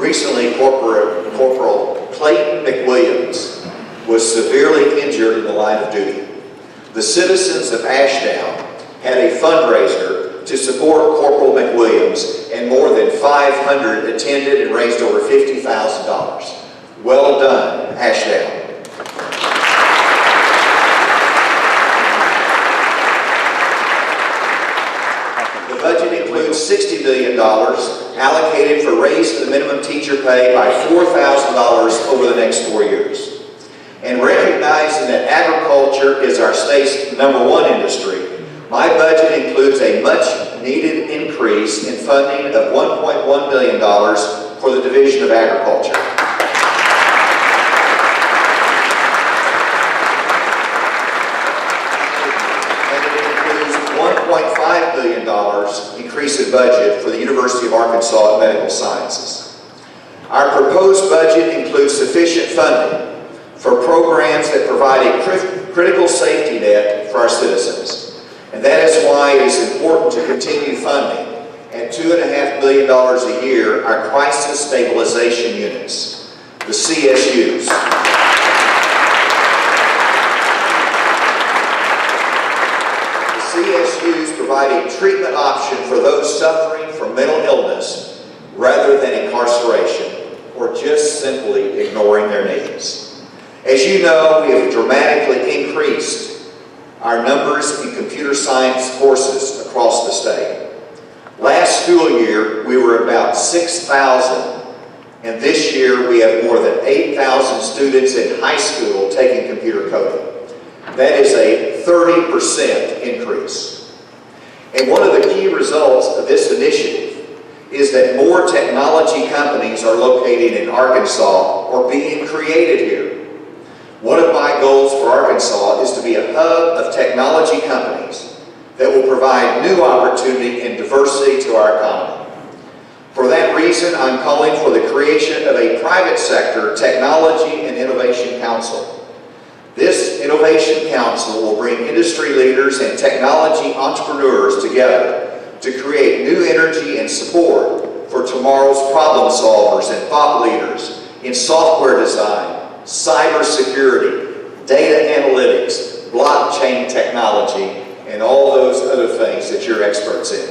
Recently, Corporal Clayton McWilliams was severely injured in the line of duty. The citizens of Ashdown had a fundraiser to support Corporal McWilliams, and more than 500 attended and raised over $50,000. Well done, Ashdown. The budget includes $60 million allocated for raise the minimum teacher pay by $4,000 over the next 4 years. And recognizing that agriculture is our state's #1 industry, my budget includes a much-needed increase in funding of $1.1 million for the Division of Agriculture. And it includes $1.5 million increase in budget for the University of Arkansas Medical Sciences. Our proposed budget includes sufficient funding for programs that provide a critical safety net for our citizens. And that is why it is important to continue funding at $2.5 million a year our crisis stabilization units, the CSUs. The CSUs provide a treatment option for those suffering from mental illness rather than incarceration or just simply ignoring their needs. As you know, we have dramatically increased our numbers in computer science courses across the state. Last school year, we were about 6,000, and this year we have more than 8,000 students in high school taking computer coding. That is a 30% increase. And one of the key results of this initiative is that more technology companies are located in Arkansas or being created here. One of my goals for Arkansas is to be a hub of technology companies that will provide new opportunity and diversity to our economy. For that reason, I'm calling for the creation of a private sector technology and innovation council. This innovation council will bring industry leaders and technology entrepreneurs together to create new energy and support for tomorrow's problem solvers and thought leaders in software design, cybersecurity, data analytics, blockchain technology, and all those other things that you're experts in.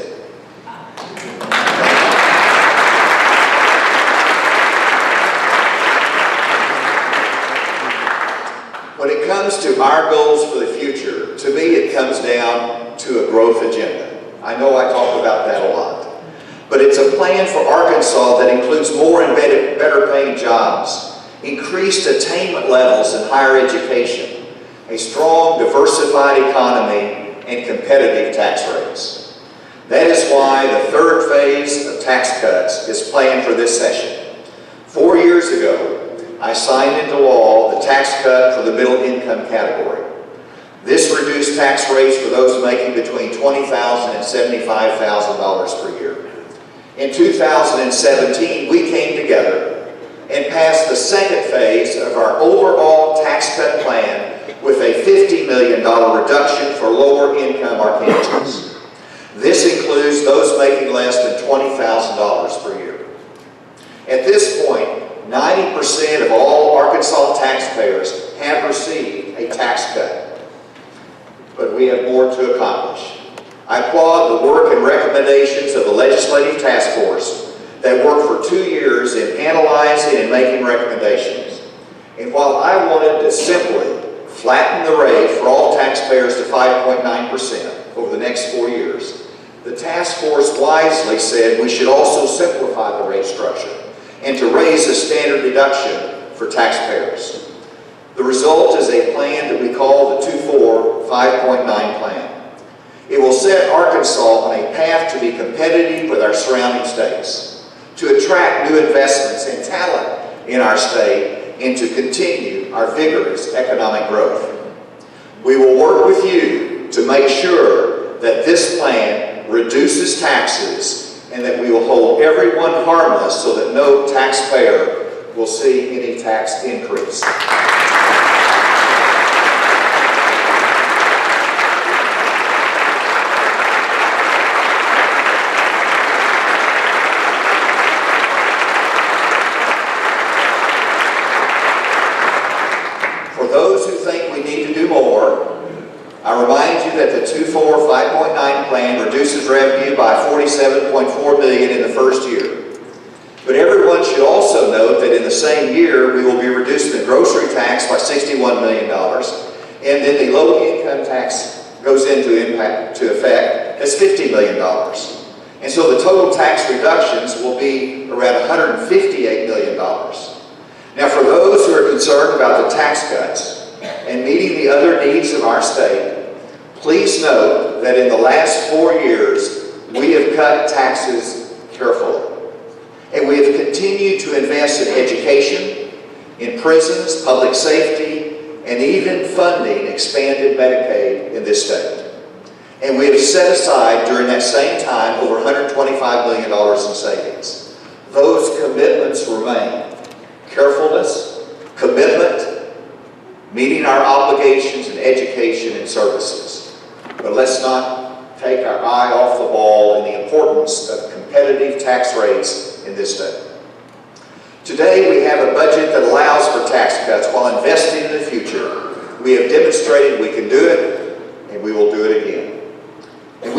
When it comes to our goals for the future, to me it comes down to a growth agenda. I know I talk about that a lot. But it's a plan for Arkansas that includes more and better paying jobs, increased attainment levels in higher education, a strong, diversified economy, and competitive tax rates. That is why the third phase of tax cuts is planned for this session. 4 years ago, I signed into law the tax cut for the middle income category. This reduced tax rates for those making between $20,000 and $75,000 per year. In 2017, we came together and passed the second phase of our overall tax cut plan with a $50 million reduction for lower income Arkansans. This includes those making less than $20,000 per year. At this point, 90% of all Arkansas taxpayers have received a tax cut. But we have more to accomplish. I applaud the work and recommendations of the Legislative Task Force that worked for 2 years in analyzing and making recommendations. And while I wanted to simply flatten the rate for all taxpayers to 5.9% over the next 4 years, the task force wisely said we should also simplify the rate structure and to raise the standard deduction for taxpayers. The result is a plan that we call the 2-4 5.9 plan. It will set Arkansas on a path to be competitive with our surrounding states, to attract new investments and talent in our state, and to continue our vigorous economic growth. We will work with you to make sure that this plan reduces taxes and that we will hold everyone harmless so that no taxpayer will see any tax increase. revenue by $47.4 million in the first year. But everyone should also note that in the same year, we will be reducing the grocery tax by $61 million, and then the low-income tax goes into effect. That's $50 million. And so the total tax reductions will be around $158 million. Now, for those who are concerned about the tax cuts and meeting the other needs of our state, please note that in the last 4 years, we have cut taxes carefully. And we have continued to invest in education, in prisons, public safety, and even funding expanded Medicaid in this state. And we have set aside during that same time over $125 million in savings. Those commitments remain. Carefulness, commitment, meeting our obligations in education and services. But let's not take our eye off the ball in the importance of competitive tax rates in this state. Today we have a budget that allows for tax cuts while investing in the future. We have demonstrated we can do it, and we will do it again. And as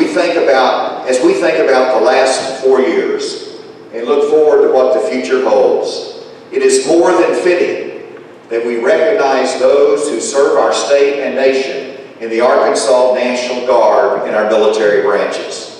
we think about the last 4 years and look forward to what the future holds, it is more than fitting that we recognize those who serve our state and nation in the Arkansas National Guard and our military branches.